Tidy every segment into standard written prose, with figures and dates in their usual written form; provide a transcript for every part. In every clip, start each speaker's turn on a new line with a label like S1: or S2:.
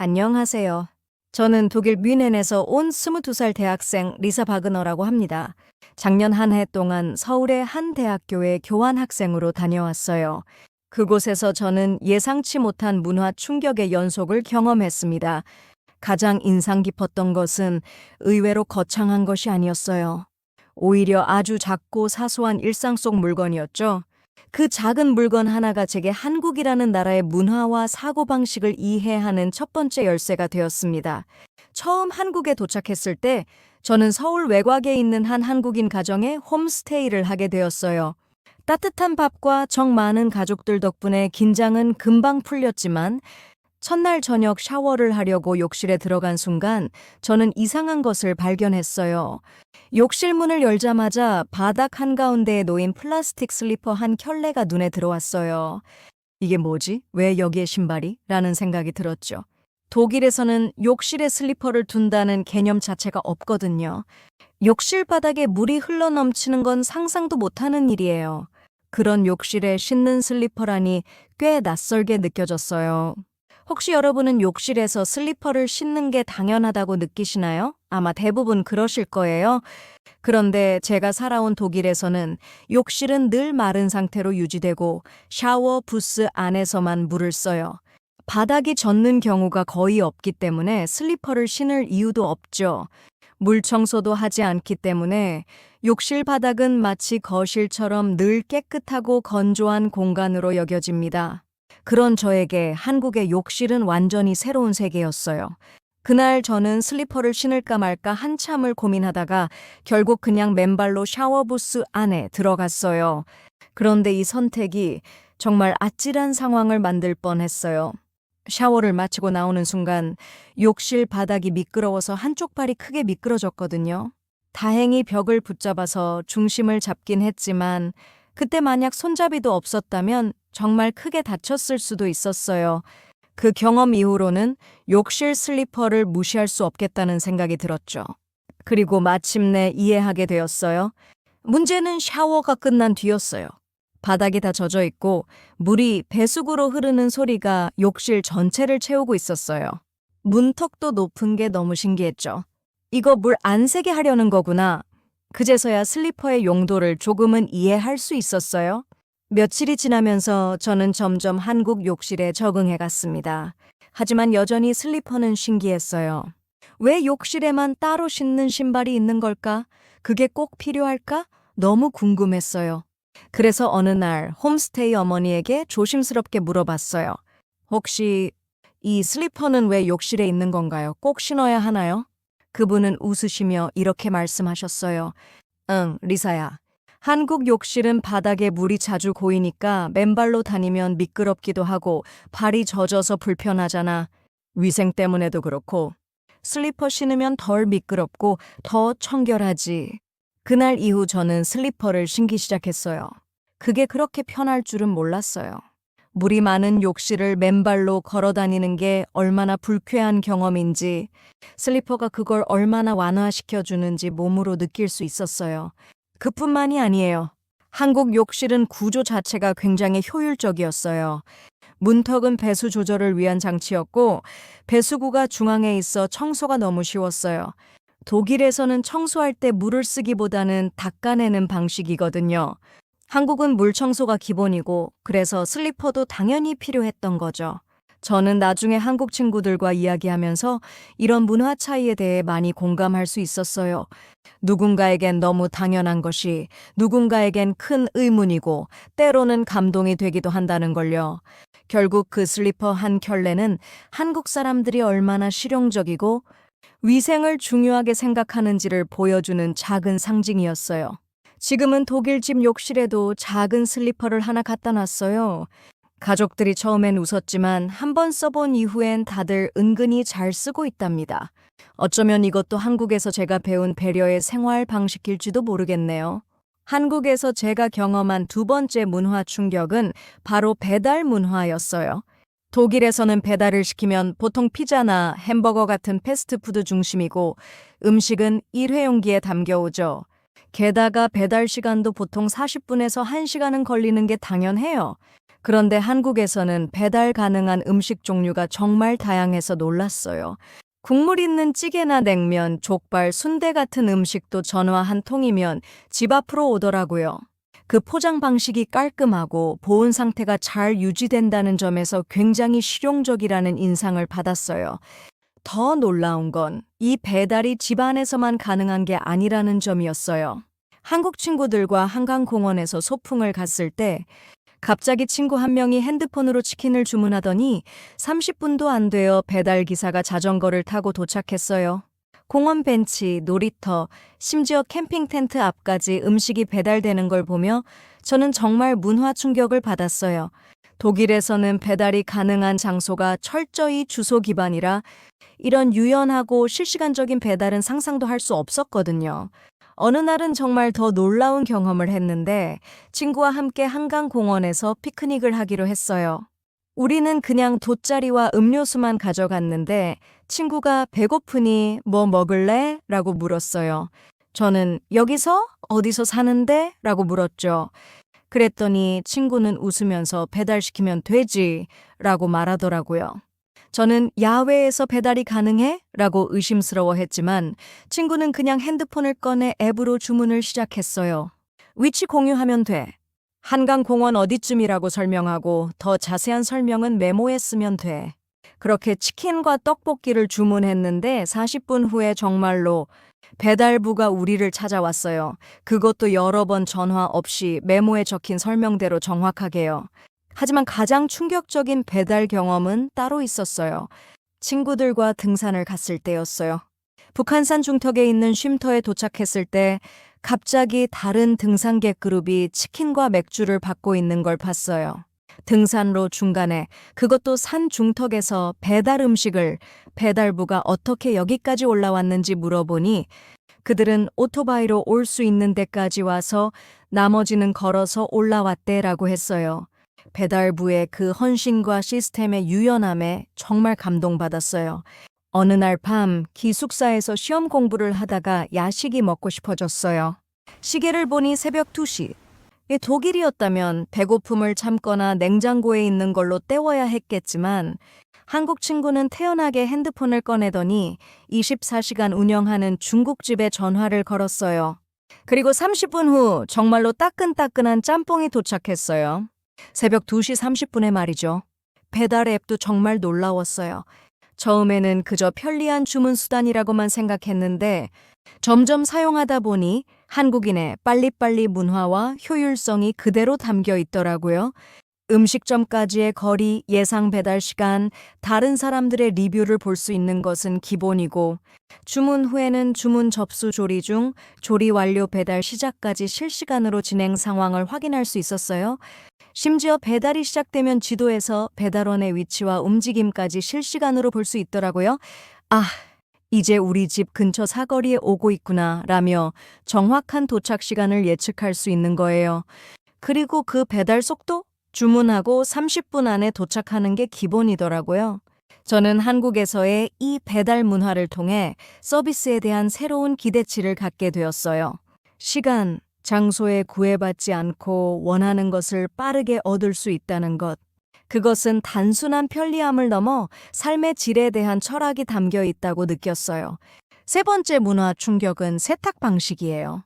S1: 안녕하세요. 저는 독일 뮌헨에서 온 22살 대학생 리사 바그너라고 합니다. 작년 한 해 동안 서울의 한 대학교에 교환학생으로 다녀왔어요. 그곳에서 저는 예상치 못한 문화 충격의 연속을 경험했습니다. 가장 인상 깊었던 것은 의외로 거창한 것이 아니었어요. 오히려 아주 작고 사소한 일상 속 물건이었죠. 그 작은 물건 하나가 제게 한국이라는 나라의 문화와 사고방식을 이해하는 첫 번째 열쇠가 되었습니다. 처음 한국에 도착했을 때 저는 서울 외곽에 있는 한 한국인 가정에 홈스테이를 하게 되었어요. 따뜻한 밥과 정 많은 가족들 덕분에 긴장은 금방 풀렸지만 첫날 저녁 샤워를 하려고 욕실에 들어간 순간 저는 이상한 것을 발견했어요. 욕실 문을 열자마자 바닥 한가운데에 놓인 플라스틱 슬리퍼 한 켤레가 눈에 들어왔어요. 이게 뭐지? 왜 여기에 신발이? 라는 생각이 들었죠. 독일에서는 욕실에 슬리퍼를 둔다는 개념 자체가 없거든요. 욕실 바닥에 물이 흘러넘치는 건 상상도 못하는 일이에요. 그런 욕실에 신는 슬리퍼라니 꽤 낯설게 느껴졌어요. 혹시 여러분은 욕실에서 슬리퍼를 신는 게 당연하다고 느끼시나요? 아마 대부분 그러실 거예요. 그런데 제가 살아온 독일에서는 욕실은 늘 마른 상태로 유지되고 샤워 부스 안에서만 물을 써요. 바닥이 젖는 경우가 거의 없기 때문에 슬리퍼를 신을 이유도 없죠. 물 청소도 하지 않기 때문에 욕실 바닥은 마치 거실처럼 늘 깨끗하고 건조한 공간으로 여겨집니다. 그런 저에게 한국의 욕실은 완전히 새로운 세계였어요. 그날 저는 슬리퍼를 신을까 말까 한참을 고민하다가 결국 그냥 맨발로 샤워부스 안에 들어갔어요. 그런데 이 선택이 정말 아찔한 상황을 만들 뻔했어요. 샤워를 마치고 나오는 순간 욕실 바닥이 미끄러워서 한쪽 발이 크게 미끄러졌거든요. 다행히 벽을 붙잡아서 중심을 잡긴 했지만 그때 만약 손잡이도 없었다면 정말 크게 다쳤을 수도 있었어요. 그 경험 이후로는 욕실 슬리퍼를 무시할 수 없겠다는 생각이 들었죠. 그리고 마침내 이해하게 되었어요. 문제는 샤워가 끝난 뒤였어요. 바닥이 다 젖어 있고 물이 배수구로 흐르는 소리가 욕실 전체를 채우고 있었어요. 문턱도 높은 게 너무 신기했죠. 이거 물 안 새게 하려는 거구나. 그제서야 슬리퍼의 용도를 조금은 이해할 수 있었어요. 며칠이 지나면서 저는 점점 한국 욕실에 적응해 갔습니다. 하지만 여전히 슬리퍼는 신기했어요. 왜 욕실에만 따로 신는 신발이 있는 걸까? 그게 꼭 필요할까? 너무 궁금했어요. 그래서 어느 날 홈스테이 어머니에게 조심스럽게 물어봤어요. 혹시 이 슬리퍼는 왜 욕실에 있는 건가요? 꼭 신어야 하나요? 그분은 웃으시며 이렇게 말씀하셨어요. 응, 리사야. 한국 욕실은 바닥에 물이 자주 고이니까 맨발로 다니면 미끄럽기도 하고 발이 젖어서 불편하잖아. 위생 때문에도 그렇고 슬리퍼 신으면 덜 미끄럽고 더 청결하지. 그날 이후 저는 슬리퍼를 신기 시작했어요. 그게 그렇게 편할 줄은 몰랐어요. 물이 많은 욕실을 맨발로 걸어 다니는 게 얼마나 불쾌한 경험인지, 슬리퍼가 그걸 얼마나 완화시켜주는지 몸으로 느낄 수 있었어요. 그뿐만이 아니에요. 한국 욕실은 구조 자체가 굉장히 효율적이었어요. 문턱은 배수 조절을 위한 장치였고, 배수구가 중앙에 있어 청소가 너무 쉬웠어요. 독일에서는 청소할 때 물을 쓰기보다는 닦아내는 방식이거든요. 한국은 물 청소가 기본이고 그래서 슬리퍼도 당연히 필요했던 거죠. 저는 나중에 한국 친구들과 이야기하면서 이런 문화 차이에 대해 많이 공감할 수 있었어요. 누군가에겐 너무 당연한 것이 누군가에겐 큰 의문이고 때로는 감동이 되기도 한다는 걸요. 결국 그 슬리퍼 한 켤레는 한국 사람들이 얼마나 실용적이고 위생을 중요하게 생각하는지를 보여주는 작은 상징이었어요. 지금은 독일 집 욕실에도 작은 슬리퍼를 하나 갖다 놨어요. 가족들이 처음엔 웃었지만 한 번 써본 이후엔 다들 은근히 잘 쓰고 있답니다. 어쩌면 이것도 한국에서 제가 배운 배려의 생활 방식일지도 모르겠네요. 한국에서 제가 경험한 두 번째 문화 충격은 바로 배달 문화였어요. 독일에서는 배달을 시키면 보통 피자나 햄버거 같은 패스트푸드 중심이고 음식은 일회용기에 담겨오죠. 게다가 배달 시간도 보통 40분에서 1시간은 걸리는 게 당연해요. 그런데 한국에서는 배달 가능한 음식 종류가 정말 다양해서 놀랐어요. 국물 있는 찌개나 냉면, 족발, 순대 같은 음식도 전화 한 통이면 집 앞으로 오더라고요. 그 포장 방식이 깔끔하고 보온 상태가 잘 유지된다는 점에서 굉장히 실용적이라는 인상을 받았어요. 더 놀라운 건 이 배달이 집 안에서만 가능한 게 아니라는 점이었어요. 한국 친구들과 한강공원에서 소풍을 갔을 때 갑자기 친구 한 명이 핸드폰으로 치킨을 주문하더니 30분도 안 되어 배달 기사가 자전거를 타고 도착했어요. 공원 벤치, 놀이터, 심지어 캠핑 텐트 앞까지 음식이 배달되는 걸 보며 저는 정말 문화 충격을 받았어요. 독일에서는 배달이 가능한 장소가 철저히 주소 기반이라 이런 유연하고 실시간적인 배달은 상상도 할 수 없었거든요. 어느 날은 정말 더 놀라운 경험을 했는데 친구와 함께 한강공원에서 피크닉을 하기로 했어요. 우리는 그냥 돗자리와 음료수만 가져갔는데 친구가 배고프니 뭐 먹을래? 라고 물었어요. 저는 여기서? 어디서 사는데? 라고 물었죠. 그랬더니 친구는 웃으면서 배달시키면 되지 라고 말하더라고요. 저는 야외에서 배달이 가능해? 라고 의심스러워했지만 친구는 그냥 핸드폰을 꺼내 앱으로 주문을 시작했어요. 위치 공유하면 돼. 한강공원 어디쯤이라고 설명하고 더 자세한 설명은 메모에 쓰면 돼. 그렇게 치킨과 떡볶이를 주문했는데 40분 후에 정말로 배달부가 우리를 찾아왔어요. 그것도 여러 번 전화 없이 메모에 적힌 설명대로 정확하게요. 하지만 가장 충격적인 배달 경험은 따로 있었어요. 친구들과 등산을 갔을 때였어요. 북한산 중턱에 있는 쉼터에 도착했을 때 갑자기 다른 등산객 그룹이 치킨과 맥주를 받고 있는 걸 봤어요. 등산로 중간에, 그것도 산 중턱에서 배달 음식을 배달부가 어떻게 여기까지 올라왔는지 물어보니 그들은 오토바이로 올 수 있는 데까지 와서 나머지는 걸어서 올라왔대라고 했어요. 배달부의 그 헌신과 시스템의 유연함에 정말 감동받았어요. 어느 날 밤 기숙사에서 시험 공부를 하다가 야식이 먹고 싶어졌어요. 시계를 보니 새벽 2시. 독일이었다면 배고픔을 참거나 냉장고에 있는 걸로 때워야 했겠지만 한국 친구는 태연하게 핸드폰을 꺼내더니 24시간 운영하는 중국집에 전화를 걸었어요. 그리고 30분 후 정말로 따끈따끈한 짬뽕이 도착했어요. 새벽 2시 30분에 말이죠. 배달 앱도 정말 놀라웠어요. 처음에는 그저 편리한 주문 수단이라고만 생각했는데 점점 사용하다 보니 한국인의 빨리빨리 문화와 효율성이 그대로 담겨 있더라고요. 음식점까지의 거리, 예상 배달 시간, 다른 사람들의 리뷰를 볼 수 있는 것은 기본이고 주문 후에는 주문 접수 조리 중 조리 완료 배달 시작까지 실시간으로 진행 상황을 확인할 수 있었어요. 심지어 배달이 시작되면 지도에서 배달원의 위치와 움직임까지 실시간으로 볼 수 있더라고요. 아, 이제 우리 집 근처 사거리에 오고 있구나 라며 정확한 도착 시간을 예측할 수 있는 거예요. 그리고 그 배달 속도? 주문하고 30분 안에 도착하는 게 기본이더라고요. 저는 한국에서의 이 배달 문화를 통해 서비스에 대한 새로운 기대치를 갖게 되었어요. 시간, 장소에 구애받지 않고 원하는 것을 빠르게 얻을 수 있다는 것. 그것은 단순한 편리함을 넘어 삶의 질에 대한 철학이 담겨 있다고 느꼈어요. 세 번째 문화 충격은 세탁 방식이에요.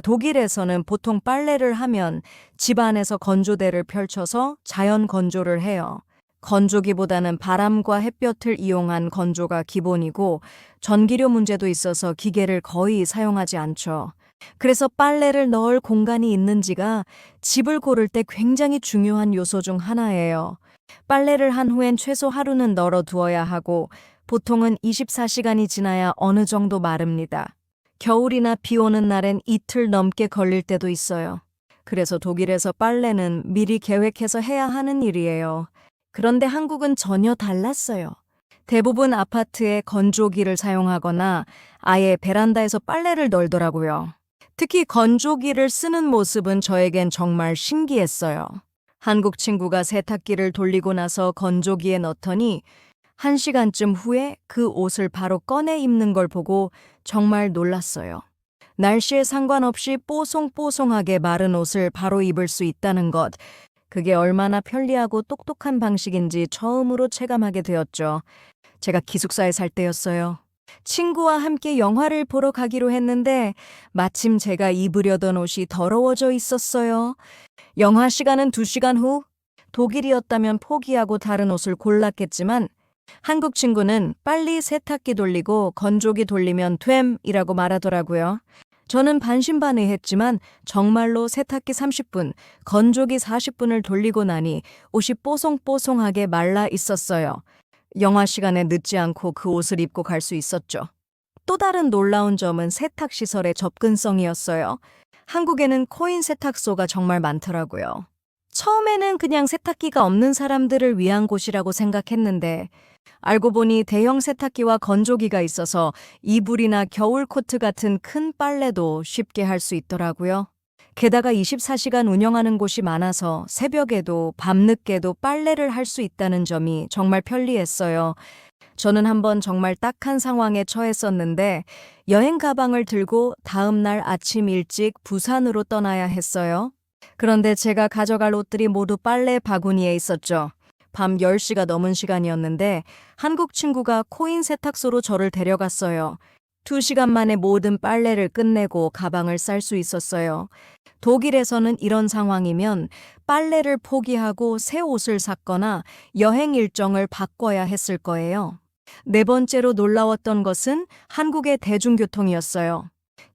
S1: 독일에서는 보통 빨래를 하면 집 안에서 건조대를 펼쳐서 자연 건조를 해요. 건조기보다는 바람과 햇볕을 이용한 건조가 기본이고 전기료 문제도 있어서 기계를 거의 사용하지 않죠. 그래서 빨래를 넣을 공간이 있는지가 집을 고를 때 굉장히 중요한 요소 중 하나예요. 빨래를 한 후엔 최소 하루는 널어두어야 하고 보통은 24시간이 지나야 어느 정도 마릅니다. 겨울이나 비 오는 날엔 이틀 넘게 걸릴 때도 있어요. 그래서 독일에서 빨래는 미리 계획해서 해야 하는 일이에요. 그런데 한국은 전혀 달랐어요. 대부분 아파트에 건조기를 사용하거나 아예 베란다에서 빨래를 널더라고요. 특히 건조기를 쓰는 모습은 저에겐 정말 신기했어요. 한국 친구가 세탁기를 돌리고 나서 건조기에 넣더니 1시간쯤 후에 그 옷을 바로 꺼내 입는 걸 보고 정말 놀랐어요. 날씨에 상관없이 뽀송뽀송하게 마른 옷을 바로 입을 수 있다는 것. 그게 얼마나 편리하고 똑똑한 방식인지 처음으로 체감하게 되었죠. 제가 기숙사에 살 때였어요. 친구와 함께 영화를 보러 가기로 했는데 마침 제가 입으려던 옷이 더러워져 있었어요. 영화 시간은 2시간 후. 독일이었다면 포기하고 다른 옷을 골랐겠지만 한국 친구는 빨리 세탁기 돌리고 건조기 돌리면 됨이라고 말하더라고요. 저는 반신반의했지만 정말로 세탁기 30분, 건조기 40분을 돌리고 나니 옷이 뽀송뽀송하게 말라 있었어요. 영화 시간에 늦지 않고 그 옷을 입고 갈 수 있었죠. 또 다른 놀라운 점은 세탁시설의 접근성이었어요. 한국에는 코인 세탁소가 정말 많더라고요. 처음에는 그냥 세탁기가 없는 사람들을 위한 곳이라고 생각했는데 알고 보니 대형 세탁기와 건조기가 있어서 이불이나 겨울 코트 같은 큰 빨래도 쉽게 할 수 있더라고요. 게다가 24시간 운영하는 곳이 많아서 새벽에도 밤늦게도 빨래를 할 수 있다는 점이 정말 편리했어요. 저는 한번 정말 딱한 상황에 처했었는데 여행 가방을 들고 다음 날 아침 일찍 부산으로 떠나야 했어요. 그런데 제가 가져갈 옷들이 모두 빨래 바구니에 있었죠. 밤 10시가 넘은 시간이었는데 한국 친구가 코인 세탁소로 저를 데려갔어요. 2시간 만에 모든 빨래를 끝내고 가방을 쌀 수 있었어요. 독일에서는 이런 상황이면 빨래를 포기하고 새 옷을 샀거나 여행 일정을 바꿔야 했을 거예요. 네 번째로 놀라웠던 것은 한국의 대중교통이었어요.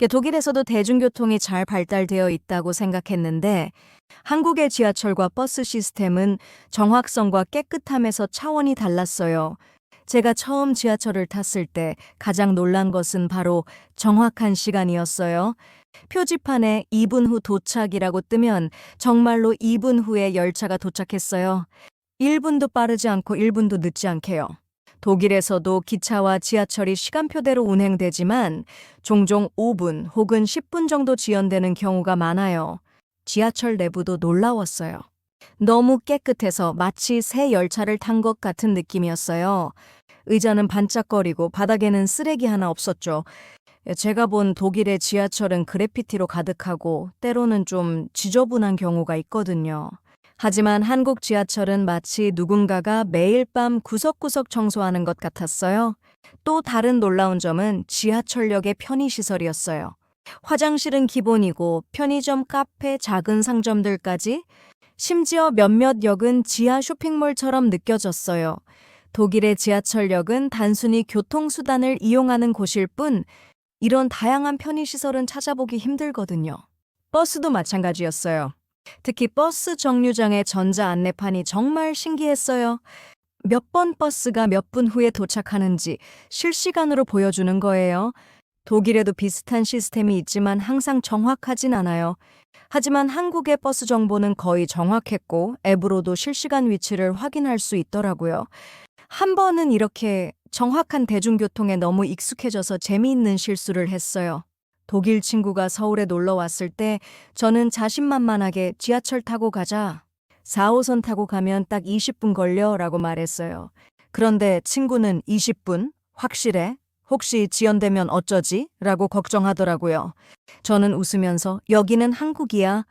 S1: 독일에서도 대중교통이 잘 발달되어 있다고 생각했는데 한국의 지하철과 버스 시스템은 정확성과 깨끗함에서 차원이 달랐어요. 제가 처음 지하철을 탔을 때 가장 놀란 것은 바로 정확한 시간이었어요. 표지판에 2분 후 도착이라고 뜨면 정말로 2분 후에 열차가 도착했어요. 1분도 빠르지 않고 1분도 늦지 않게요. 독일에서도 기차와 지하철이 시간표대로 운행되지만 종종 5분 혹은 10분 정도 지연되는 경우가 많아요. 지하철 내부도 놀라웠어요. 너무 깨끗해서 마치 새 열차를 탄 것 같은 느낌이었어요. 의자는 반짝거리고 바닥에는 쓰레기 하나 없었죠. 제가 본 독일의 지하철은 그래피티로 가득하고 때로는 좀 지저분한 경우가 있거든요. 하지만 한국 지하철은 마치 누군가가 매일 밤 구석구석 청소하는 것 같았어요. 또 다른 놀라운 점은 지하철역의 편의시설이었어요. 화장실은 기본이고 편의점, 카페, 작은 상점들까지 심지어 몇몇 역은 지하 쇼핑몰처럼 느껴졌어요. 독일의 지하철역은 단순히 교통수단을 이용하는 곳일 뿐 이런 다양한 편의시설은 찾아보기 힘들거든요. 버스도 마찬가지였어요. 특히 버스 정류장의 전자 안내판이 정말 신기했어요. 몇 번 버스가 몇 분 후에 도착하는지 실시간으로 보여주는 거예요. 독일에도 비슷한 시스템이 있지만 항상 정확하진 않아요. 하지만 한국의 버스 정보는 거의 정확했고 앱으로도 실시간 위치를 확인할 수 있더라고요. 한 번은 이렇게 정확한 대중교통에 너무 익숙해져서 재미있는 실수를 했어요. 독일 친구가 서울에 놀러 왔을 때 저는 자신만만하게 지하철 타고 가자. 4호선 타고 가면 딱 20분 걸려 라고 말했어요. 그런데 친구는 20분? 확실해? 혹시 지연되면 어쩌지? 라고 걱정하더라고요. 저는 웃으면서 여기는 한국이야.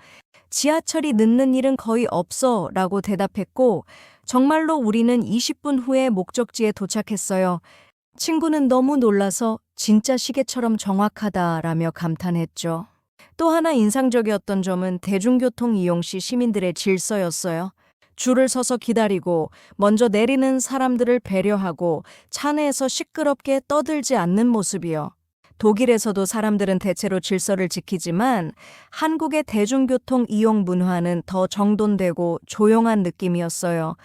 S1: 지하철이 늦는 일은 거의 없어 라고 대답했고 정말로 우리는 20분 후에 목적지에 도착했어요. 친구는 너무 놀라서 진짜 시계처럼 정확하다라며 감탄했죠. 또 하나 인상적이었던 점은 대중교통 이용 시 시민들의 질서였어요. 줄을 서서 기다리고 먼저 내리는 사람들을 배려하고 차 내에서 시끄럽게 떠들지 않는 모습이요. 독일에서도 사람들은 대체로 질서를 지키지만 한국의 대중교통 이용 문화는 더 정돈되고 조용한 느낌이었어요.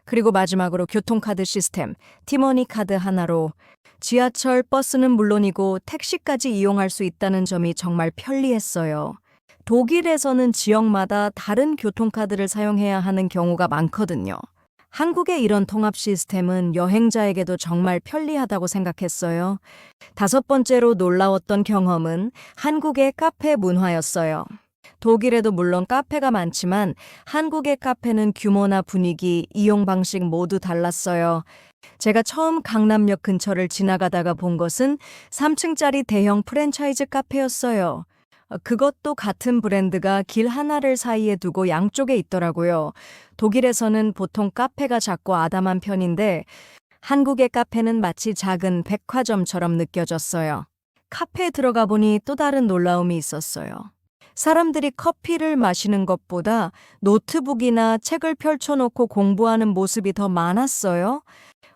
S1: 그리고 마지막으로 교통카드 시스템, 티머니 카드 하나로 지하철, 버스는 물론이고 택시까지 이용할 수 있다는 점이 정말 편리했어요. 독일에서는 지역마다 다른 교통카드를 사용해야 하는 경우가 많거든요. 한국의 이런 통합 시스템은 여행자에게도 정말 편리하다고 생각했어요. 5번째로 놀라웠던 경험은 한국의 카페 문화였어요. 독일에도 물론 카페가 많지만 한국의 카페는 규모나 분위기, 이용 방식 모두 달랐어요. 제가 처음 강남역 근처를 지나가다가 본 것은 3층짜리 대형 프랜차이즈 카페였어요. 그것도 같은 브랜드가 길 하나를 사이에 두고 양쪽에 있더라고요. 독일에서는 보통 카페가 작고 아담한 편인데 한국의 카페는 마치 작은 백화점처럼 느껴졌어요. 카페에 들어가 보니 또 다른 놀라움이 있었어요. 사람들이 커피를 마시는 것보다 노트북이나 책을 펼쳐놓고 공부하는 모습이 더 많았어요.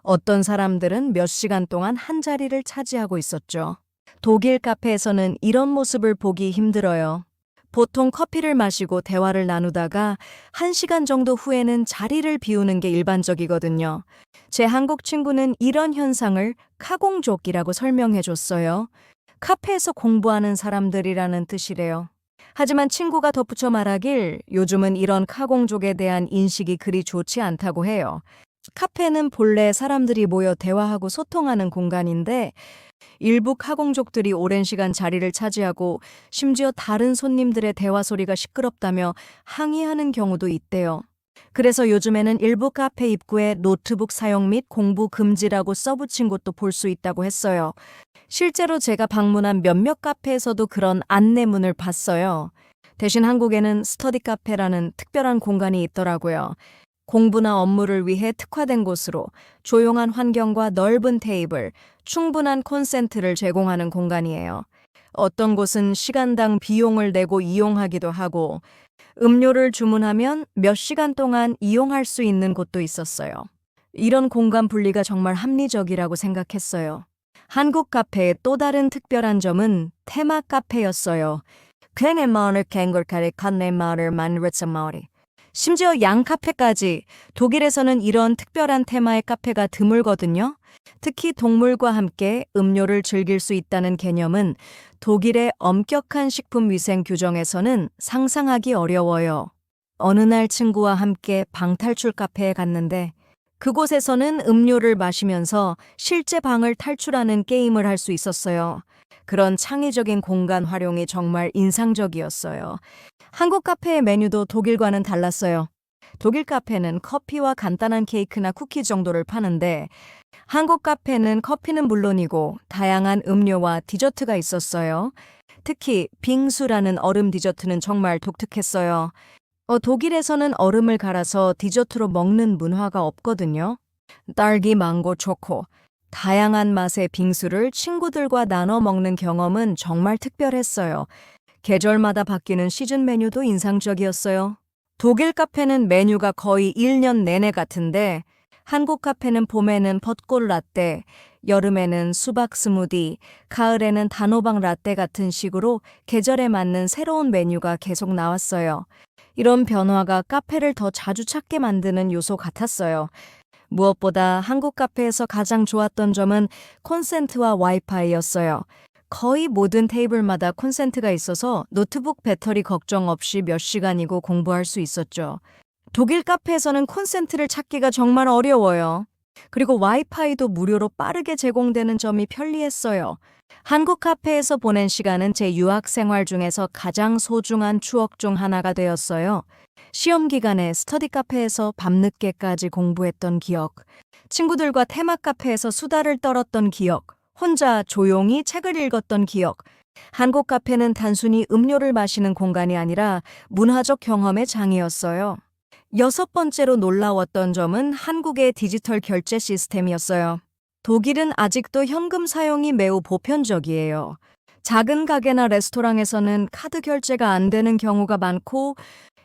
S1: 어떤 사람들은 몇 시간 동안 한 자리를 차지하고 있었죠. 독일 카페에서는 이런 모습을 보기 힘들어요. 보통 커피를 마시고 대화를 나누다가 1시간 정도 후에는 자리를 비우는 게 일반적이거든요. 제 한국 친구는 이런 현상을 카공족이라고 설명해 줬어요. 카페에서 공부하는 사람들이라는 뜻이래요. 하지만 친구가 덧붙여 말하길 요즘은 이런 카공족에 대한 인식이 그리 좋지 않다고 해요. 카페는 본래 사람들이 모여 대화하고 소통하는 공간인데 일부 카공족들이 오랜 시간 자리를 차지하고 심지어 다른 손님들의 대화 소리가 시끄럽다며 항의하는 경우도 있대요. 그래서 요즘에는 일부 카페 입구에 노트북 사용 및 공부 금지라고 써붙인 곳도 볼 수 있다고 했어요. 실제로 제가 방문한 몇몇 카페에서도 그런 안내문을 봤어요. 대신 한국에는 스터디 카페라는 특별한 공간이 있더라고요. 공부나 업무를 위해 특화된 곳으로 조용한 환경과 넓은 테이블, 충분한 콘센트를 제공하는 공간이에요. 어떤 곳은 시간당 비용을 내고 이용하기도 하고 음료를 주문하면 몇 시간 동안 이용할 수 있는 곳도 있었어요. 이런 공간 분리가 정말 합리적이라고 생각했어요. 한국 카페의 또 다른 특별한 점은 테마 카페였어요. 굉장히 마을을 갱골카리 칸네 마을을 만르츠 마을이. 심지어 양 카페까지 독일에서는 이런 특별한 테마의 카페가 드물거든요. 특히 동물과 함께 음료를 즐길 수 있다는 개념은 독일의 엄격한 식품 위생 규정에서는 상상하기 어려워요. 어느 날 친구와 함께 방탈출 카페에 갔는데 그곳에서는 음료를 마시면서 실제 방을 탈출하는 게임을 할 수 있었어요. 그런 창의적인 공간 활용이 정말 인상적이었어요. 한국 카페의 메뉴도 독일과는 달랐어요. 독일 카페는 커피와 간단한 케이크나 쿠키 정도를 파는데 한국 카페는 커피는 물론이고 다양한 음료와 디저트가 있었어요. 특히 빙수라는 얼음 디저트는 정말 독특했어요. 독일에서는 얼음을 갈아서 디저트로 먹는 문화가 없거든요. 딸기, 망고, 초코. 다양한 맛의 빙수를 친구들과 나눠 먹는 경험은 정말 특별했어요. 계절마다 바뀌는 시즌 메뉴도 인상적이었어요. 독일 카페는 메뉴가 거의 1년 내내 같은데 한국 카페는 봄에는 벚꽃 라떼, 여름에는 수박 스무디, 가을에는 단호박 라떼 같은 식으로 계절에 맞는 새로운 메뉴가 계속 나왔어요. 이런 변화가 카페를 더 자주 찾게 만드는 요소 같았어요. 무엇보다 한국 카페에서 가장 좋았던 점은 콘센트와 와이파이였어요. 거의 모든 테이블마다 콘센트가 있어서 노트북 배터리 걱정 없이 몇 시간이고 공부할 수 있었죠. 독일 카페에서는 콘센트를 찾기가 정말 어려워요. 그리고 와이파이도 무료로 빠르게 제공되는 점이 편리했어요. 한국 카페에서 보낸 시간은 제 유학 생활 중에서 가장 소중한 추억 중 하나가 되었어요. 시험 기간에 스터디 카페에서 밤늦게까지 공부했던 기억, 친구들과 테마 카페에서 수다를 떨었던 기억, 혼자 조용히 책을 읽었던 기억. 한국 카페는 단순히 음료를 마시는 공간이 아니라 문화적 경험의 장이었어요. 6번째로 놀라웠던 점은 한국의 디지털 결제 시스템이었어요. 독일은 아직도 현금 사용이 매우 보편적이에요. 작은 가게나 레스토랑에서는 카드 결제가 안 되는 경우가 많고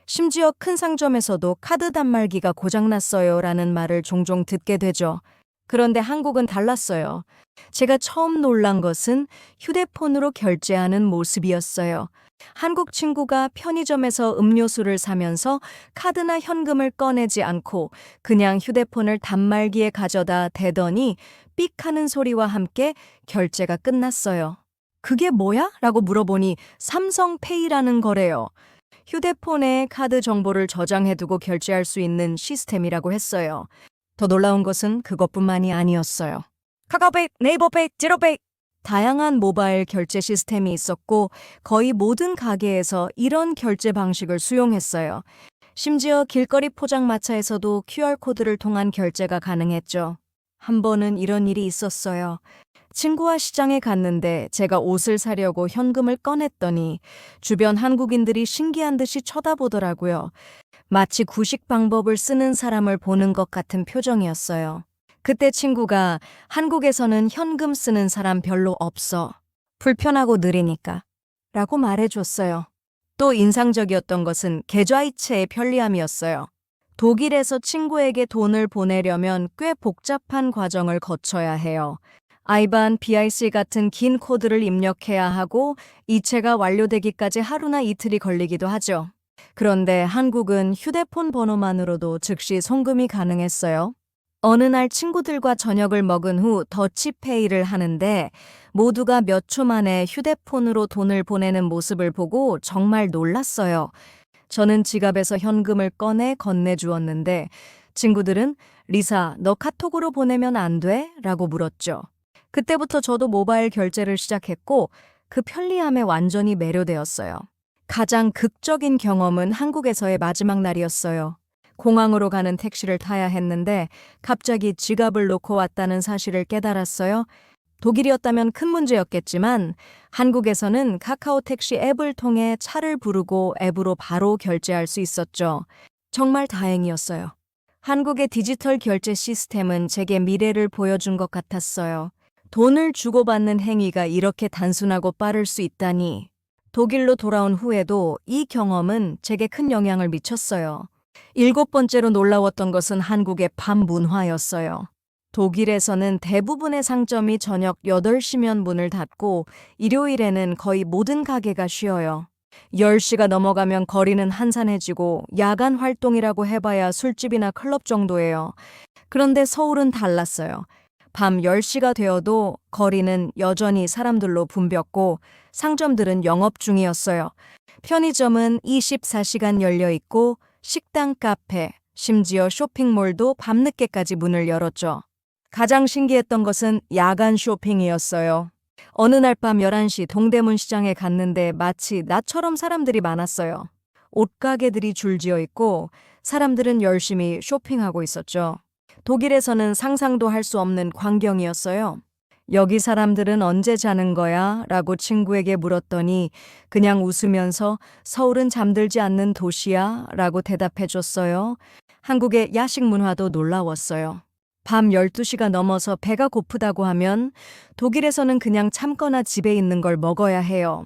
S1: 심지어 큰 상점에서도 카드 단말기가 고장났어요 라는 말을 종종 듣게 되죠. 그런데 한국은 달랐어요. 제가 처음 놀란 것은 휴대폰으로 결제하는 모습이었어요. 한국 친구가 편의점에서 음료수를 사면서 카드나 현금을 꺼내지 않고 그냥 휴대폰을 단말기에 가져다 대더니 삑 하는 소리와 함께 결제가 끝났어요. 그게 뭐야? 라고 물어보니 삼성페이라는 거래요. 휴대폰에 카드 정보를 저장해두고 결제할 수 있는 시스템이라고 했어요. 더 놀라운 것은 그것뿐만이 아니었어요. 카카오페이, 네이버페이, 제로페이. 다양한 모바일 결제 시스템이 있었고 거의 모든 가게에서 이런 결제 방식을 수용했어요. 심지어 길거리 포장마차에서도 QR코드를 통한 결제가 가능했죠. 한 번은 이런 일이 있었어요. 친구와 시장에 갔는데 제가 옷을 사려고 현금을 꺼냈더니 주변 한국인들이 신기한 듯이 쳐다보더라고요. 마치 구식 방법을 쓰는 사람을 보는 것 같은 표정이었어요. 그때 친구가 한국에서는 현금 쓰는 사람 별로 없어. 불편하고 느리니까. 라고 말해줬어요. 또 인상적이었던 것은 계좌이체의 편리함이었어요. 독일에서 친구에게 돈을 보내려면 꽤 복잡한 과정을 거쳐야 해요. 아이반, BIC 같은 긴 코드를 입력해야 하고 이체가 완료되기까지 하루나 이틀이 걸리기도 하죠. 그런데 한국은 휴대폰 번호만으로도 즉시 송금이 가능했어요. 어느 날 친구들과 저녁을 먹은 후 더치페이를 하는데 모두가 몇 초 만에 휴대폰으로 돈을 보내는 모습을 보고 정말 놀랐어요. 저는 지갑에서 현금을 꺼내 건네주었는데 친구들은 리사, 너 카톡으로 보내면 안 돼? 라고 물었죠. 그때부터 저도 모바일 결제를 시작했고 그 편리함에 완전히 매료되었어요. 가장 극적인 경험은 한국에서의 마지막 날이었어요. 공항으로 가는 택시를 타야 했는데 갑자기 지갑을 놓고 왔다는 사실을 깨달았어요. 독일이었다면 큰 문제였겠지만 한국에서는 카카오 택시 앱을 통해 차를 부르고 앱으로 바로 결제할 수 있었죠. 정말 다행이었어요. 한국의 디지털 결제 시스템은 제게 미래를 보여준 것 같았어요. 돈을 주고받는 행위가 이렇게 단순하고 빠를 수 있다니. 독일로 돌아온 후에도 이 경험은 제게 큰 영향을 미쳤어요. 7번째로 놀라웠던 것은 한국의 밤 문화였어요. 독일에서는 대부분의 상점이 저녁 8시면 문을 닫고 일요일에는 거의 모든 가게가 쉬어요. 10시가 넘어가면 거리는 한산해지고 야간 활동이라고 해봐야 술집이나 클럽 정도예요. 그런데 서울은 달랐어요. 밤 10시가 되어도 거리는 여전히 사람들로 붐볐고 상점들은 영업 중이었어요. 편의점은 24시간 열려 있고 식당, 카페, 심지어 쇼핑몰도 밤늦게까지 문을 열었죠. 가장 신기했던 것은 야간 쇼핑이었어요. 어느 날 밤 11시 동대문 시장에 갔는데 마치 나처럼 사람들이 많았어요. 옷가게들이 줄지어 있고 사람들은 열심히 쇼핑하고 있었죠. 독일에서는 상상도 할 수 없는 광경이었어요. 여기 사람들은 언제 자는 거야? 라고 친구에게 물었더니 그냥 웃으면서 서울은 잠들지 않는 도시야? 라고 대답해 줬어요. 한국의 야식 문화도 놀라웠어요. 밤 12시가 넘어서 배가 고프다고 하면 독일에서는 그냥 참거나 집에 있는 걸 먹어야 해요.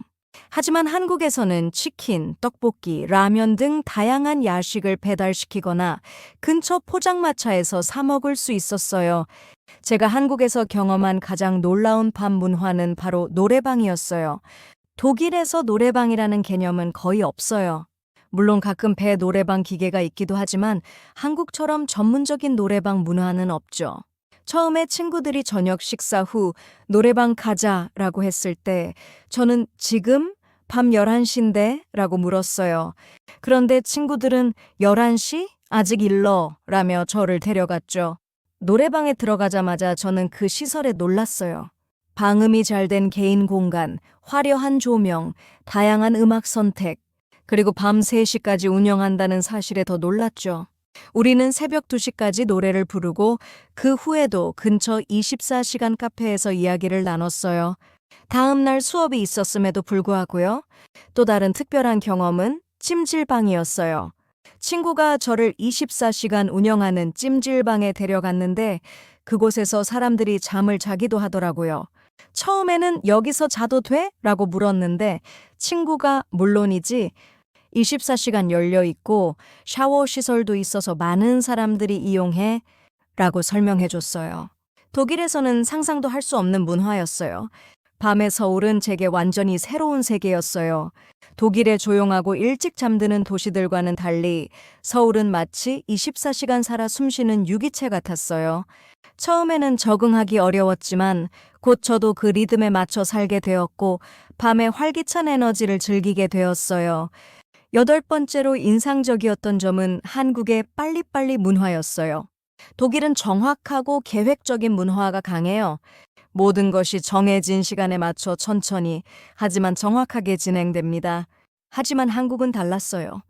S1: 하지만 한국에서는 치킨, 떡볶이, 라면 등 다양한 야식을 배달시키거나 근처 포장마차에서 사 먹을 수 있었어요. 제가 한국에서 경험한 가장 놀라운 밤 문화는 바로 노래방이었어요. 독일에서 노래방이라는 개념은 거의 없어요. 물론 가끔 배 노래방 기계가 있기도 하지만 한국처럼 전문적인 노래방 문화는 없죠. 처음에 친구들이 저녁 식사 후 노래방 가자라고 했을 때 저는 지금 밤 11시인데? 라고 물었어요. 그런데 친구들은 11시? 아직 일러 라며 저를 데려갔죠. 노래방에 들어가자마자 저는 그 시설에 놀랐어요. 방음이 잘 된 개인 공간, 화려한 조명, 다양한 음악 선택, 그리고 밤 3시까지 운영한다는 사실에 더 놀랐죠. 우리는 새벽 2시까지 노래를 부르고 그 후에도 근처 24시간 카페에서 이야기를 나눴어요. 다음 날 수업이 있었음에도 불구하고요. 또 다른 특별한 경험은 찜질방이었어요. 친구가 저를 24시간 운영하는 찜질방에 데려갔는데 그곳에서 사람들이 잠을 자기도 하더라고요. 처음에는 여기서 자도 돼? 라고 물었는데 친구가 물론이지 24시간 열려 있고 샤워 시설도 있어서 많은 사람들이 이용해 라고 설명해 줬어요. 독일에서는 상상도 할 수 없는 문화였어요. 밤의 서울은 제게 완전히 새로운 세계였어요. 독일의 조용하고 일찍 잠드는 도시들과는 달리 서울은 마치 24시간 살아 숨쉬는 유기체 같았어요. 처음에는 적응하기 어려웠지만 곧 저도 그 리듬에 맞춰 살게 되었고 밤의 활기찬 에너지를 즐기게 되었어요. 8번째로 인상적이었던 점은 한국의 빨리빨리 문화였어요. 독일은 정확하고 계획적인 문화가 강해요. 모든 것이 정해진 시간에 맞춰 천천히, 하지만 정확하게 진행됩니다. 하지만 한국은 달랐어요.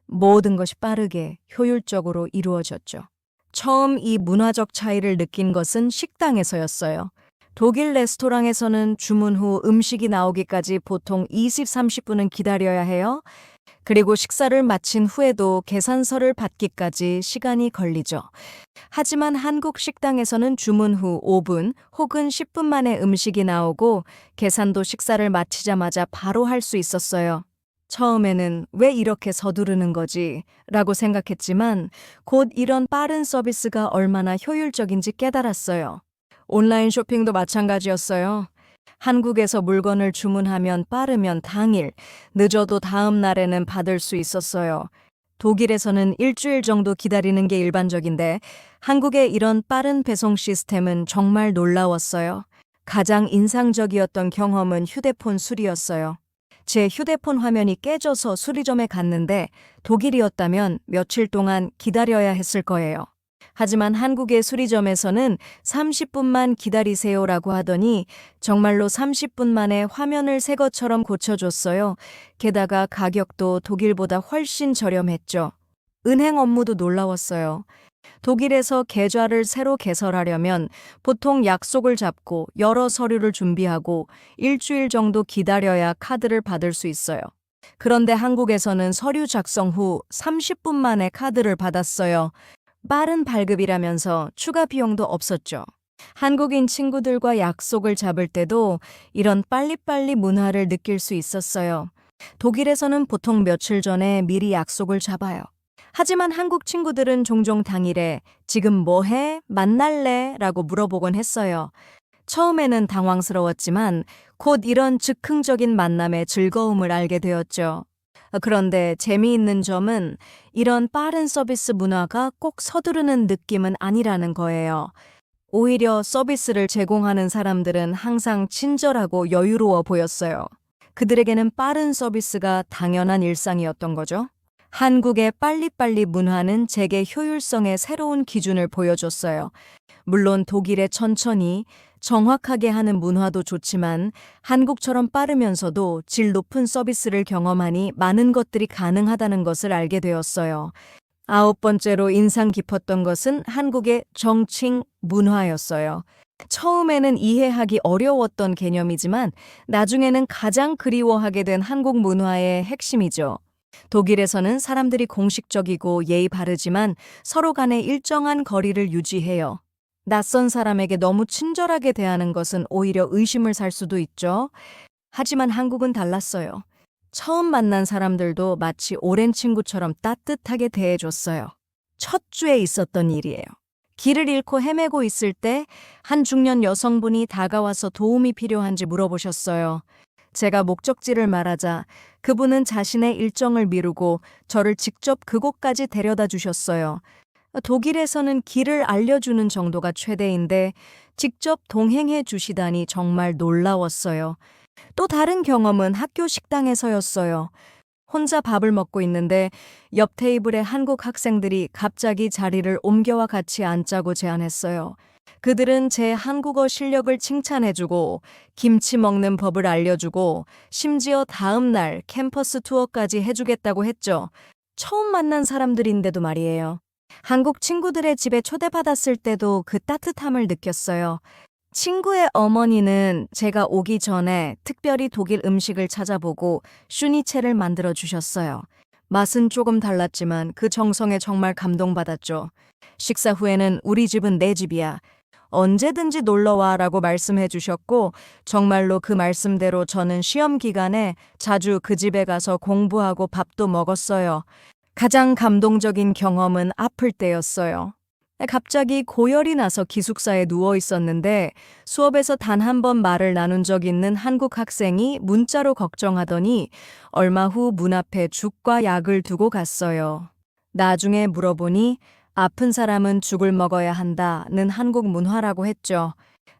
S1: 모든 것이 빠르게, 효율적으로 이루어졌죠. 처음 이 문화적 차이를 느낀 것은 식당에서였어요. 독일 레스토랑에서는 주문 후 음식이 나오기까지 보통 20, 30분은 기다려야 해요. 그리고 식사를 마친 후에도 계산서를 받기까지 시간이 걸리죠. 하지만 한국 식당에서는 주문 후 5분 혹은 10분 만에 음식이 나오고 계산도 식사를 마치자마자 바로 할 수 있었어요. 처음에는 왜 이렇게 서두르는 거지? 라고 생각했지만 곧 이런 빠른 서비스가 얼마나 효율적인지 깨달았어요. 온라인 쇼핑도 마찬가지였어요. 한국에서 물건을 주문하면 빠르면 당일, 늦어도 다음 날에는 받을 수 있었어요. 독일에서는 일주일 정도 기다리는 게 일반적인데 한국의 이런 빠른 배송 시스템은 정말 놀라웠어요. 가장 인상적이었던 경험은 휴대폰 수리였어요. 제 휴대폰 화면이 깨져서 수리점에 갔는데 독일이었다면 며칠 동안 기다려야 했을 거예요. 하지만 한국의 수리점에서는 30분만 기다리세요라고 하더니 정말로 30분 만에 화면을 새 것처럼 고쳐줬어요. 게다가 가격도 독일보다 훨씬 저렴했죠. 은행 업무도 놀라웠어요. 독일에서 계좌를 새로 개설하려면 보통 약속을 잡고 여러 서류를 준비하고 일주일 정도 기다려야 카드를 받을 수 있어요. 그런데 한국에서는 서류 작성 후 30분 만에 카드를 받았어요. 빠른 발급이라면서 추가 비용도 없었죠. 한국인 친구들과 약속을 잡을 때도 이런 빨리빨리 문화를 느낄 수 있었어요. 독일에서는 보통 며칠 전에 미리 약속을 잡아요. 하지만 한국 친구들은 종종 당일에 지금 뭐 해? 만날래? 라고 물어보곤 했어요. 처음에는 당황스러웠지만 곧 이런 즉흥적인 만남의 즐거움을 알게 되었죠. 그런데 재미있는 점은 이런 빠른 서비스 문화가 꼭 서두르는 느낌은 아니라는 거예요. 오히려 서비스를 제공하는 사람들은 항상 친절하고 여유로워 보였어요. 그들에게는 빠른 서비스가 당연한 일상이었던 거죠. 한국의 빨리빨리 문화는 제게 효율성의 새로운 기준을 보여줬어요. 물론 독일의 천천히, 정확하게 하는 문화도 좋지만 한국처럼 빠르면서도 질 높은 서비스를 경험하니 많은 것들이 가능하다는 것을 알게 되었어요. 9번째로 인상 깊었던 것은 한국의 정칭 문화였어요. 처음에는 이해하기 어려웠던 개념이지만 나중에는 가장 그리워하게 된 한국 문화의 핵심이죠. 독일에서는 사람들이 공식적이고 예의 바르지만 서로 간에 일정한 거리를 유지해요. 낯선 사람에게 너무 친절하게 대하는 것은 오히려 의심을 살 수도 있죠. 하지만 한국은 달랐어요. 처음 만난 사람들도 마치 오랜 친구처럼 따뜻하게 대해줬어요. 첫 주에 있었던 일이에요. 길을 잃고 헤매고 있을 때 한 중년 여성분이 다가와서 도움이 필요한지 물어보셨어요. 제가 목적지를 말하자 그분은 자신의 일정을 미루고 저를 직접 그곳까지 데려다 주셨어요. 독일에서는 길을 알려주는 정도가 최대인데 직접 동행해 주시다니 정말 놀라웠어요. 또 다른 경험은 학교 식당에서였어요. 혼자 밥을 먹고 있는데 옆 테이블에 한국 학생들이 갑자기 자리를 옮겨와 같이 앉자고 제안했어요. 그들은 제 한국어 실력을 칭찬해주고 김치 먹는 법을 알려주고 심지어 다음 날 캠퍼스 투어까지 해주겠다고 했죠. 처음 만난 사람들인데도 말이에요. 한국 친구들의 집에 초대받았을 때도 그 따뜻함을 느꼈어요. 친구의 어머니는 제가 오기 전에 특별히 독일 음식을 찾아보고 슈니첼을 만들어 주셨어요. 맛은 조금 달랐지만 그 정성에 정말 감동받았죠. 식사 후에는 우리 집은 내 집이야. 언제든지 놀러와 라고 말씀해 주셨고 정말로 그 말씀대로 저는 시험 기간에 자주 그 집에 가서 공부하고 밥도 먹었어요. 가장 감동적인 경험은 아플 때였어요. 갑자기 고열이 나서 기숙사에 누워 있었는데 수업에서 단 한 번 말을 나눈 적 있는 한국 학생이 문자로 걱정하더니 얼마 후 문 앞에 죽과 약을 두고 갔어요. 나중에 물어보니 아픈 사람은 죽을 먹어야 한다는 한국 문화라고 했죠.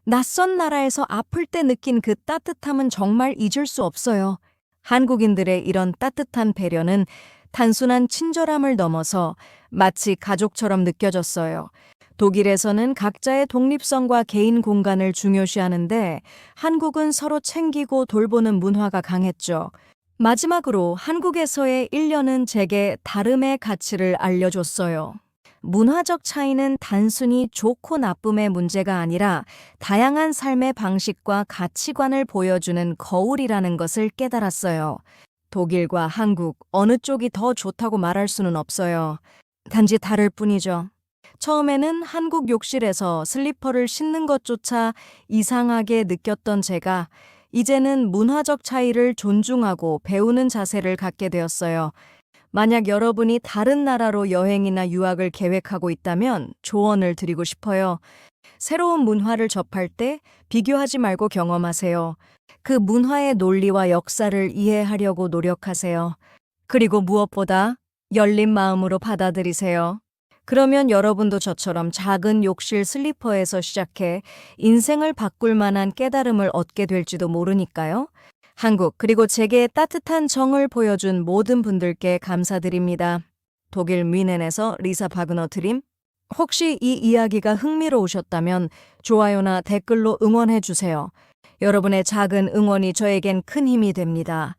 S1: 낯선 나라에서 아플 때 느낀 그 따뜻함은 정말 잊을 수 없어요. 한국인들의 이런 따뜻한 배려는 단순한 친절함을 넘어서 마치 가족처럼 느껴졌어요. 독일에서는 각자의 독립성과 개인 공간을 중요시하는데 한국은 서로 챙기고 돌보는 문화가 강했죠. 마지막으로 한국에서의 1년은 제게 다름의 가치를 알려줬어요. 문화적 차이는 단순히 좋고 나쁨의 문제가 아니라 다양한 삶의 방식과 가치관을 보여주는 거울이라는 것을 깨달았어요. 독일과 한국, 어느 쪽이 더 좋다고 말할 수는 없어요. 단지 다를 뿐이죠. 처음에는 한국 욕실에서 슬리퍼를 신는 것조차 이상하게 느꼈던 제가 이제는 문화적 차이를 존중하고 배우는 자세를 갖게 되었어요. 만약 여러분이 다른 나라로 여행이나 유학을 계획하고 있다면 조언을 드리고 싶어요. 새로운 문화를 접할 때 비교하지 말고 경험하세요. 그 문화의 논리와 역사를 이해하려고 노력하세요. 그리고 무엇보다 열린 마음으로 받아들이세요. 그러면 여러분도 저처럼 작은 욕실 슬리퍼에서 시작해 인생을 바꿀 만한 깨달음을 얻게 될지도 모르니까요. 한국 그리고 제게의 따뜻한 정을 보여준 모든 분들께 감사드립니다. 독일 뮌헨에서 리사 바그너 드림. 혹시 이 이야기가 흥미로우셨다면 좋아요나 댓글로 응원해 주세요. 여러분의 작은 응원이 저에겐 큰 힘이 됩니다.